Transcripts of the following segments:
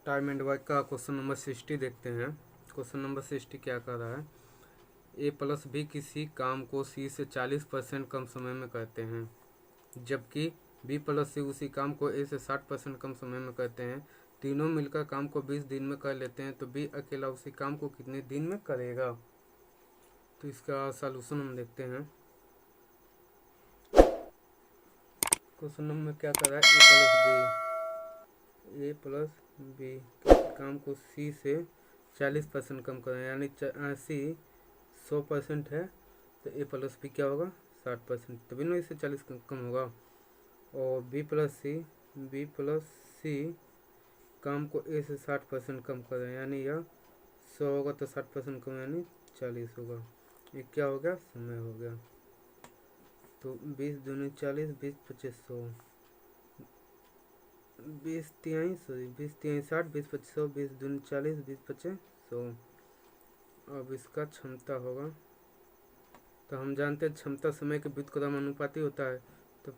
Time and work का question number 60 देखते हैं। क्वेश्चन नंबर 60 क्या कर रहा है, ए प्लस बी किसी काम को सी से 40% कम समय में करते हैं, जबकि बी प्लस सी उसी काम को ए से 60% कम समय में करते हैं। तीनों मिलकर काम को 20 दिन में कर लेते हैं, तो बी अकेला उसी काम को कितने दिन में करेगा। तो इसका सॉल्यूशन हम देखते हैं। क्वेश्चन नंबर क्या कर रहा है, ए प्लस बी किसी काम को सी से 40% कम करें, यानी सी 100% है तो ए प्लस बी क्या होगा 60%, तभी ना इससे 40 कम होगा। और बी प्लस सी काम को ए से 60% कम करें, यानी यह 100 होगा तो 60% कम यानी 40 होगा। ये क्या हो गया, समय हो गया। तो 20 दूनी 40, 20 25 100, 20 तिहाई 60, 20 25 100, 20 दूनी 40, 20 25 100। अब इसका क्षमता होगा, तो हम जानते हैं क्षमता समय के व्युत्क्रम अनुपाती होता है, तो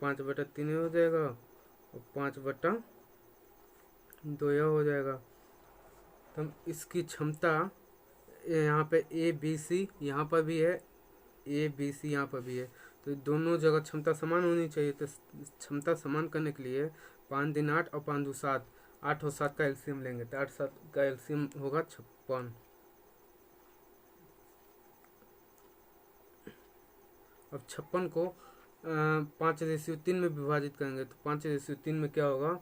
5/3 हो जाएगा और 5/2 यह हो जाएगा। तो हम इसकी क्षमता यहाँ पे ए बी सी यहाँ पर भी है, ए बी सी यहाँ पर भी है, तो दोनों जगह क्षमता समान होनी चाहिए। तो क्षमता समान करने के लिए 5 दिन 8 और 5 2 7, 8 और 7 का एलसीएम लेंगे, तो 8 7 का एलसीएम होगा 56। अब 56 को 5/3 में विभाजित करेंगे, तो 5/3 में क्या होगा,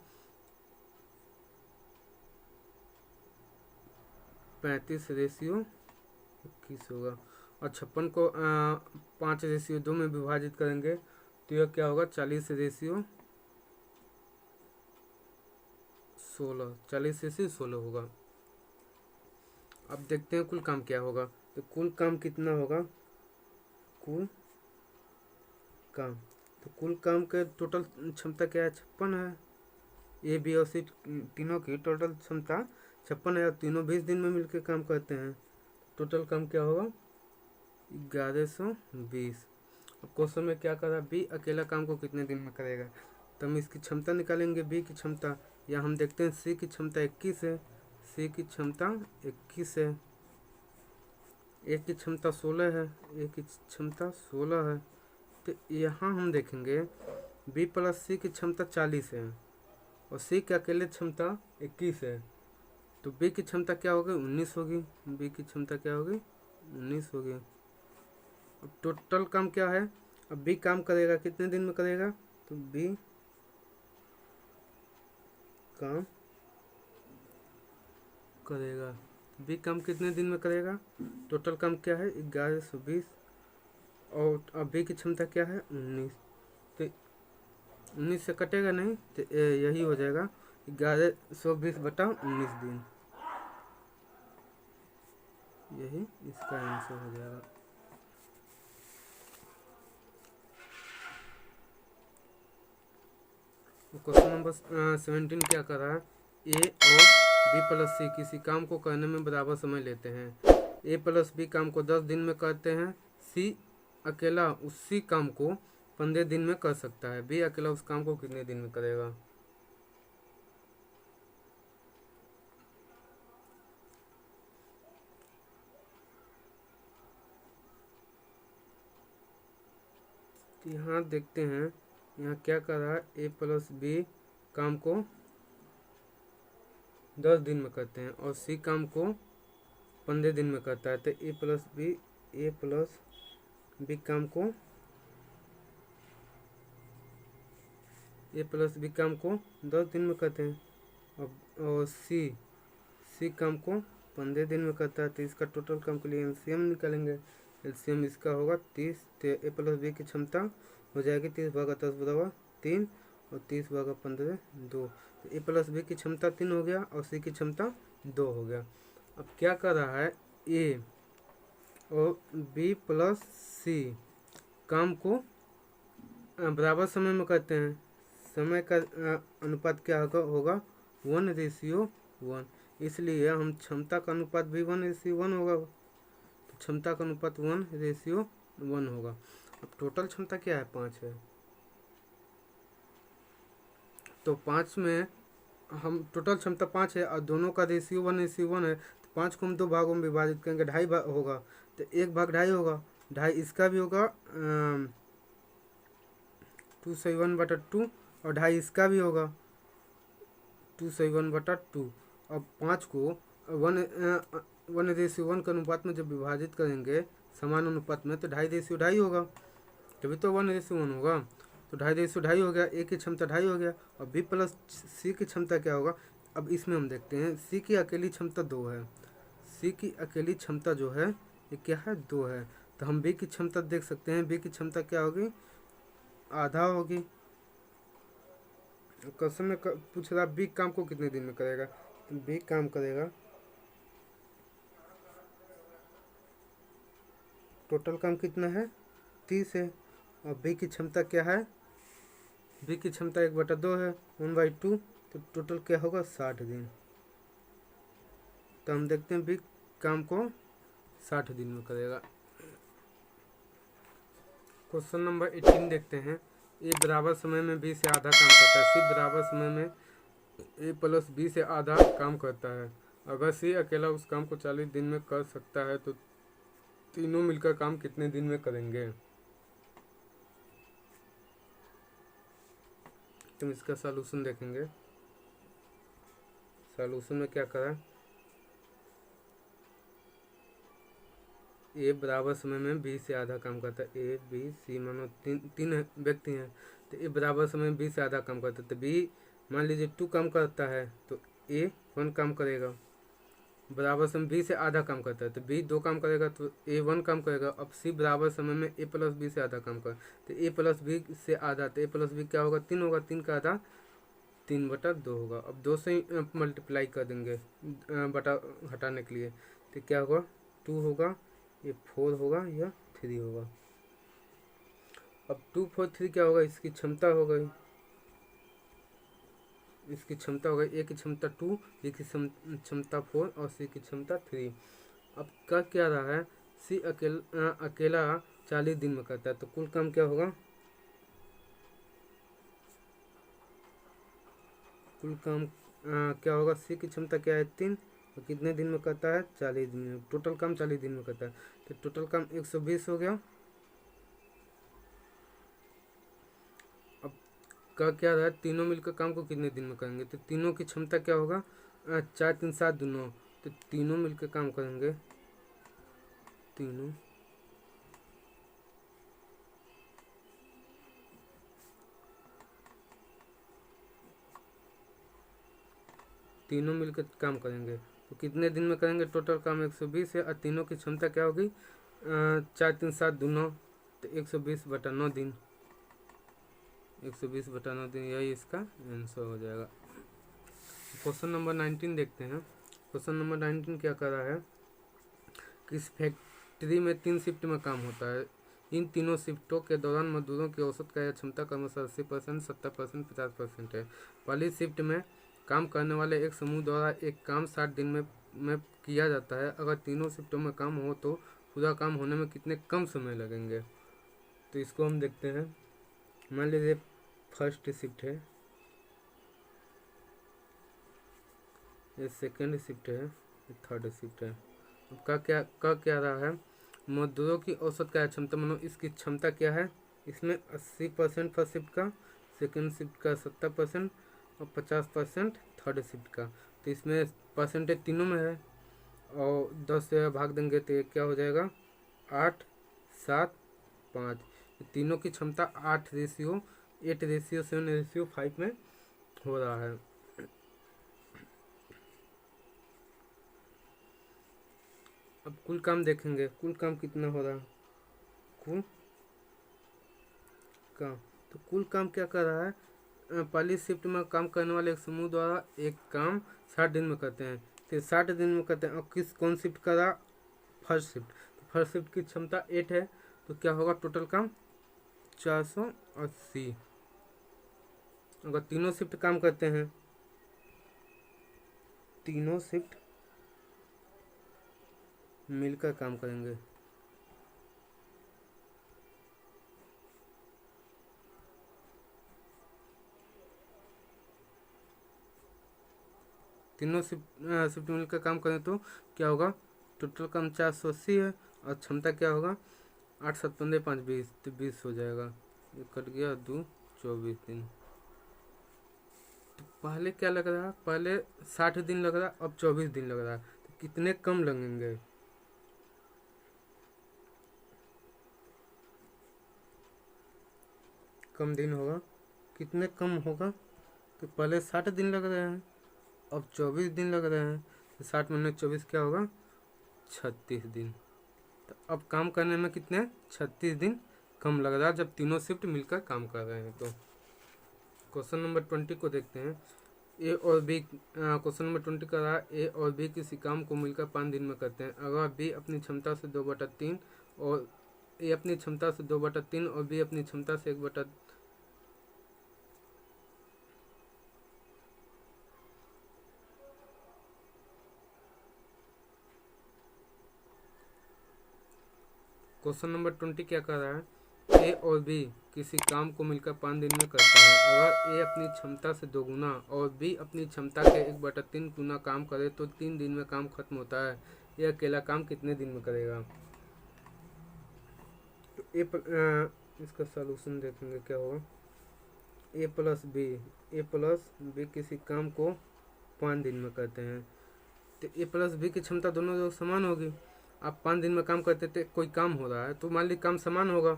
35/21 होगा। और 56 को 5/2 में विभाजित करेंगे तो यह क्या होगा, 40/16, 40/16 होगा। अब देखते हैं कुल काम क्या होगा, तो कुल काम कितना होगा, कुल काम, तो कुल काम के टोटल क्षमता क्या है, 56 है। ए बी और सी तीनों की टोटल क्षमता 56 है और तीनों 20 दिन में मिलकर काम करते हैं। टोटल काम क्या होगा, 1120। अब क्वेश्चन में क्या कर रहा है, बी अकेला काम को कितने दिन में करेगा, तो हम इसकी क्षमता निकालेंगे। बी की क्षमता, या हम देखते हैं सी की क्षमता 21 है, सी की क्षमता 21 है, ए की क्षमता 16 है, ए की क्षमता 16 है। तो यहाँ हम देखेंगे बी प्लस सी की क्षमता 40 है और सी की अकेले क्षमता 21 है, तो बी की क्षमता क्या होगी, 19 होगी। बी की क्षमता क्या होगी, 19 होगी। अब टोटल काम क्या है, अब बी काम करेगा कितने दिन में करेगा, तो बी काम करेगा, बी काम कितने दिन में करेगा, टोटल काम क्या है 1120, और अब बी की क्षमता क्या है 19, तो 19 से कटेगा नहीं तो यही हो जाएगा 1120/19 दिन, यही इसका आंसर हो जाएगा। क्वेश्चन नंबर 17 क्या कर रहा है, ए और बी प्लस सी किसी काम को करने में बराबर समय लेते हैं। ए प्लस बी काम को 10 दिन में करते हैं, सी अकेला उसी काम को 15 दिन में कर सकता है। बी अकेला उस काम को कितने दिन में करेगा। यहाँ देखते हैं, यहाँ क्या कर रहा है, ए प्लस बी काम को 10 दिन में करते हैं और सी काम को 15 दिन में करता है, तो ए प्लस बी काम को 10 दिन में करते हैं और सी काम को 15 दिन में करता है, तो इसका टोटल काम के लिए एलसीएम निकालेंगे। एलसीएम इसका होगा 30, तो ए प्लस बी की क्षमता हो जाएगी 30/10 और 30/15 2, तो ए प्लस बी की क्षमता 3 हो गया और सी की क्षमता 2 हो गया। अब क्या कर रहा है, ए और बी प्लस सी काम को बराबर समय में करते हैं। समय का अनुपात क्या होगा 1:1, इसलिए हम क्षमता का अनुपात भी 1:1 होगा, तो क्षमता का अनुपात 1:1 होगा। अब टोटल क्षमता क्या है 5 है, तो 5 में हम टोटल क्षमता 5 है और दोनों का रेशियो 1:1 है, तो 5 को हम 2 भागों में विभाजित करेंगे, 2.5 होगा, तो 1/2 होगा, 2.5 इसका भी होगा 2/1/2, और 2.5 इसका भी होगा 2/1/2। अब 5 को 1:1 के अनुपात में जब विभाजित करेंगे समान अनुपात में, तो 2.5:2.5 होगा, तभी तो 1:1 होगा। तो 2.5:2.5 हो गया, ए की क्षमता 2.5 हो गया। और बी प्लस सी की क्षमता क्या होगा, अब इसमें हम देखते हैं। सी की अकेली क्षमता 2 है, सी की अकेली क्षमता जो है ये क्या है, 2 है। तो हम बी की क्षमता देख सकते हैं, बी की क्षमता क्या होगी, आधा होगी। क्वेश्चन में पूछ रहा बी काम को कितने दिन में करेगा, तो बी काम करेगा, टोटल काम कितना है 30 है, और बी की क्षमता क्या है, बी की क्षमता 1/2 है, 1/2, तो टोटल क्या होगा 60 दिन। तो हम देखते हैं बी काम को 60 दिन में करेगा। क्वेश्चन नंबर 18 देखते हैं। ए बराबर समय में बी से आधा काम करता है, सी बराबर समय में ए प्लस बी से आधा काम करता है। अगर सी अकेला उस काम को 40 दिन में कर सकता है तो तीनों मिलकर काम कितने दिन में करेंगे। तुम इसका सॉल्यूशन देखेंगे। सॉल्यूशन में क्या करा, ए बराबर समय में बी से आधा काम करता है, ए बी सी मानो तीन व्यक्ति हैं, तो ए बराबर समय में बी से आधा काम करता है, तो बी मान लीजिए 2 काम करता है तो ए 1 काम करेगा। बराबर समय बी से आधा काम करता है तो बी 2 काम करेगा, तो ए 1 काम करेगा। अब सी बराबर समय में ए प्लस बी से आधा काम कर, तो ए प्लस बी से आधा, तो ए प्लस बी क्या होगा 3 होगा, 3 का आधा 3/2 होगा। अब 2 से मल्टीप्लाई कर देंगे बटा हटाने के लिए, तो क्या होगा 2 होगा, ये 4 होगा, यह 3 होगा। अब 2 4 3 क्या होगा, इसकी क्षमता हो गई, इसकी क्षमता हो गई, ए की क्षमता 2, बी की क्षमता 4 और सी की क्षमता 3। अब का क्या रहा है, सी अकेला 40 दिन में करता है, तो कुल काम क्या होगा, कुल काम क्या होगा, सी की क्षमता क्या है 3, और कितने दिन में करता है 40 दिन में, टोटल काम 40 दिन में करता है, तो टोटल काम 120 हो गया। अब का क्या रहा है, तीनों मिलकर काम को कितने दिन में करेंगे, तो तीनों की क्षमता क्या होगा 4 3 7 2 9, तो तीनों मिलकर काम करेंगे, तीनों तीनों मिलकर काम करेंगे, तो कितने दिन में करेंगे, टोटल काम 120 है, और तीनों की क्षमता क्या होगी 4 3 7 2 9, तो 120/9 दिन, 120/9 दिन, यही इसका आंसर हो जाएगा। क्वेश्चन नंबर 19 देखते हैं। क्वेश्चन नंबर 19 क्या कर रहा है, किस फैक्ट्री में 3 शिफ्ट में काम होता है, इन तीनों शिफ्टों के दौरान मजदूरों की औसत कार्य क्षमता क्रमशः 80%, 70%, 50% है। पहली शिफ्ट में काम करने वाले एक समूह द्वारा एक काम 60 दिन में किया जाता है। अगर तीनों शिफ्टों में काम हो तो पूरा काम होने में कितने कम समय लगेंगे। तो इसको हम देखते हैं। मान लीजिए फर्स्ट शिफ्ट है, ये सेकेंड शिफ्ट है, ये थर्ड शिफ्ट है। अब का क्या रहा है, मजदूरों की औसत कार्य क्षमता, मानो इसकी क्षमता क्या है, इसमें 80% फर्स्ट शिफ्ट का, सेकेंड शिफ्ट का 70% और 50% थर्ड शिफ्ट का। तो इसमें परसेंटेज तीनों में है, और 10 से भाग देंगे तो ये क्या हो जाएगा 8 7 5। तीनों की क्षमता 8:7:5 में हो रहा है। अब कुल काम देखेंगे, कुल काम कितना हो रहा है, कुल काम, तो कुल काम क्या कर रहा है, पहली शिफ्ट में काम करने वाले एक समूह द्वारा एक काम 60 दिन में करते हैं, फिर 60 दिन में करते हैं। और कौन शिफ्ट कर रहा, फर्स्ट शिफ्ट, तो फर्स्ट शिफ्ट की क्षमता 8 है, तो क्या होगा टोटल काम 480। अगर तीनों शिफ्ट काम करते हैं, तीनों शिफ्ट मिलकर काम करेंगे, तीनों शिफ्ट मिलकर काम करें तो क्या होगा, टोटल काम 480 है और क्षमता क्या होगा 8 7 15 5 20, तो 20 हो जाएगा। ये कट गया 2 24 दिन। तो पहले क्या लग रहा है, पहले 60 दिन लग रहा, अब 24 दिन लग रहा है, तो कितने कम लगेंगे। कम दिन होगा, कितने कम होगा, तो पहले 60 दिन लग रहे हैं, अब 24 दिन लग रहे हैं, तो 60 महीने 24 क्या होगा 36 दिन। तो अब काम करने में कितने 36 दिन कम लग रहा है जब तीनों शिफ्ट मिलकर काम कर रहे हैं। तो क्वेश्चन नंबर 20 को देखते हैं। ए और बी, क्वेश्चन नंबर 20 का रहा ए और बी किसी काम को मिलकर 5 दिन में करते हैं। अगर बी अपनी क्षमता से 2/3 और ए अपनी क्षमता से 2/3 और बी अपनी क्षमता से 1/, क्वेश्चन नंबर 20 क्या कर रहा है, ए और बी किसी काम को मिलकर 5 दिन में करते हैं। अगर ए अपनी क्षमता से 2 गुना और बी अपनी क्षमता के 1/3 गुना काम करे तो 3 दिन में काम खत्म होता है। ये अकेला काम कितने दिन में करेगा। तो इसका सलूशन देखेंगे क्या होगा। ए प्लस बी किसी काम को 5 दिन में करते हैं। तो ए प्लस बी की क्षमता दोनों जो समान होगी। आप 5 दिन में काम करते थे, कोई काम हो रहा है तो मान ली काम समान होगा।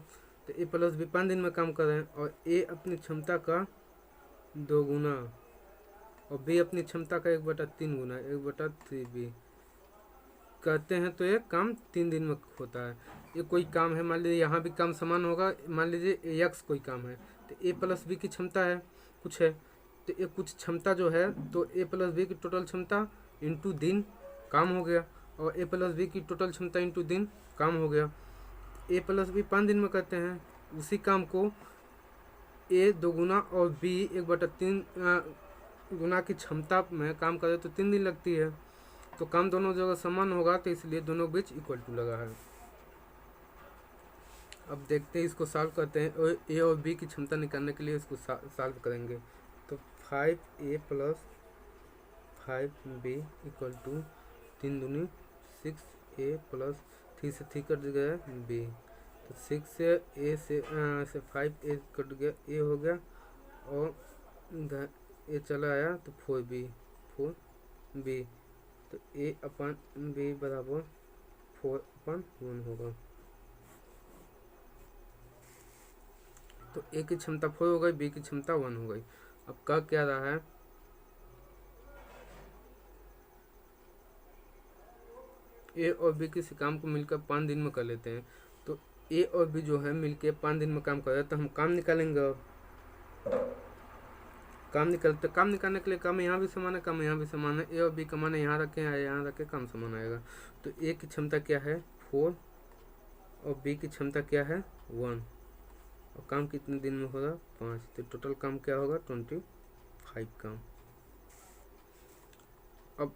तो ए प्लस बी 5 दिन में काम कर रहे हैं और ए अपनी क्षमता का 2 गुना और बी अपनी क्षमता का 1/3 गुना 1/3 बी करते हैं, तो ये काम 3 दिन में होता है। ये कोई काम है, मान लीजिए यहाँ भी काम समान होगा। मान लीजिए एक्स कोई काम है, तो ए प्लस बी की क्षमता है कुछ है, तो ये कुछ क्षमता जो है, तो ए प्लस बी की टोटल क्षमता इंटू दिन काम हो गया और ए प्लस बी की टोटल क्षमता इंटू दिन काम हो गया। ए प्लस बी 5 दिन में करते हैं, उसी काम को ए 2 गुना और बी 1/3 गुना की क्षमता में काम करे तो 3 दिन लगती है। तो काम दोनों जगह समान होगा, तो इसलिए दोनों बीच इक्वल टू लगा है। अब देखते हैं, इसको सॉल्व करते हैं। और ए और बी की क्षमता निकालने के लिए इसको सॉल्व करेंगे। तो 5a + 5b = 3 दूनी 6a + 3 से 3 कट गया b, तो 6 से a से 5a कट गया, a हो गया और इधर a चला आया तो 4b, तो a/b बराबर 4/1 होगा। तो ए की क्षमता 4 हो गई, बी की क्षमता 1 हो गई। अब कह क्या रहा है, ए और बी किसी काम को मिलकर 5 दिन में कर लेते हैं। तो ए और बी जो है मिलकर 5 दिन में काम कर रहे हैं, तो हम काम निकालेंगे। अब काम निकालने के लिए काम यहाँ भी समान है, काम यहाँ भी समान है। ए और बी का मान यहाँ रखें या यहाँ रखें, काम समान आएगा। तो ए की क्षमता क्या है 4 और बी की क्षमता क्या है 1 और काम कितने दिन में होगा 5, तो टोटल काम क्या होगा 25 काम। अब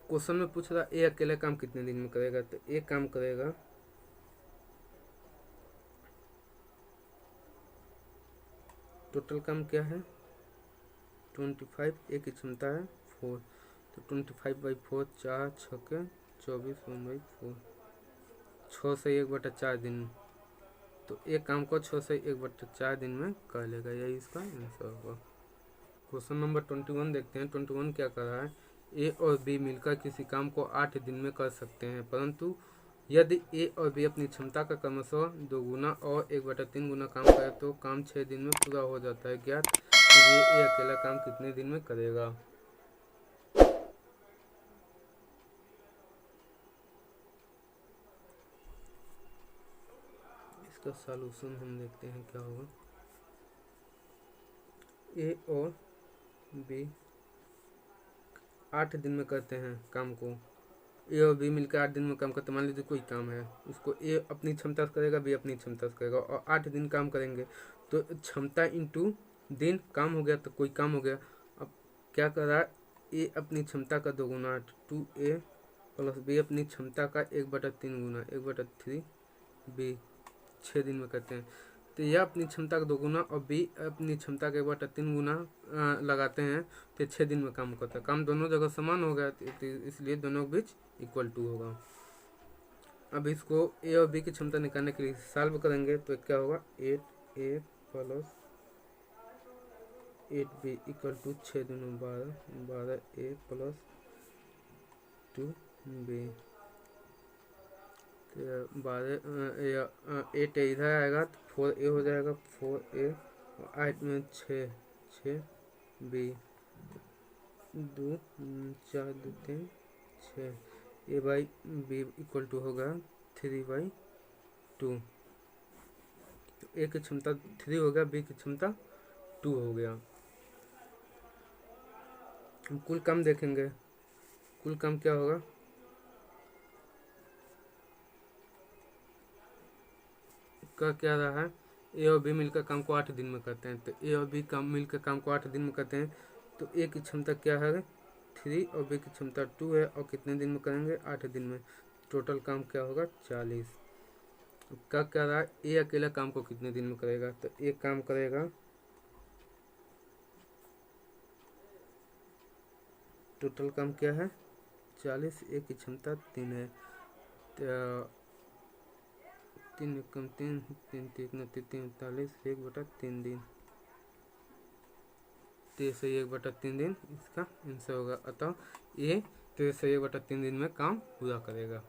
क्वेश्चन में पूछ रहा ए अकेला काम कितने दिन में करेगा, तो ए काम करेगा टोटल काम क्या है 25, ए की क्षमता है 4, तो 25/4 4 6 24 1/4 6 से 1/4 दिन। तो एक काम को 6 से 1/4 दिन में कर लेगा, यही इसका आंसर होगा। क्वेश्चन नंबर 21 देखते हैं। 21 क्या कर रहा है, ए और बी मिलकर किसी काम को 8 दिन में कर सकते हैं, परंतु यदि ए और बी अपनी क्षमता का क्रमशः 2 गुना और 1/3 गुना काम करे तो काम 6 दिन में पूरा हो जाता है। ज्ञात कीजिए ए अकेला काम कितने दिन में करेगा। इसका सॉल्यूशन हम देखते हैं क्या होगा। ए और बी 8 दिन में करते हैं काम को, ए और बी मिलकर 8 दिन में काम करते। मान लीजिए कोई काम है, उसको ए अपनी क्षमता से करेगा, बी अपनी क्षमता से करेगा और 8 दिन काम करेंगे, तो क्षमता इंटू दिन काम हो गया, तो कोई काम हो गया। अब क्या कर रहा है, ए अपनी क्षमता का 2 गुना 2a + बी अपनी क्षमता का 1/3 गुना 1/3 बी 6 दिन में करते हैं। तो यह अपनी क्षमता का 2 गुना और बी अपनी क्षमता के 1/3 गुना लगाते हैं तो 6 दिन में काम करता है। काम दोनों जगह समान हो गया, तो इसलिए दोनों के बीच इक्वल टू होगा। अब इसको ए और बी की क्षमता निकालने के लिए सॉल्व करेंगे तो क्या होगा, 8a plus 8b equal to 6 दूनी 12, 12a प्लस 2b। 8 इधर आएगा तो 4a हो जाएगा, 4a और 8 में 6b 2 4 2 3 6 a/b इक्वल टू होगा 3/2। तो ए की क्षमता 3 हो गया, बी की क्षमता 2 हो गया। हम कुल काम देखेंगे, कुल काम क्या होगा, का क्या रहा है, ए और बी मिलकर काम को 8 दिन में करते हैं। तो ए और बी काम मिलकर काम को 8 दिन में करते हैं, तो ए की क्षमता क्या है 3 और बी की क्षमता 2 है, और कितने दिन में करेंगे 8 दिन में। टोटल काम क्या होगा 40। का क्या रहा है, ए अकेला काम को कितने दिन में करेगा, तो ए काम करेगा, टोटल काम क्या है 40, ए की क्षमता 3 है, तो 3 कम 3 3 3 43 1/3 दिन, 3 से 1/3 दिन इसका आंसर होगा। अतः ये 3 से 1/3 दिन में काम पूरा करेगा।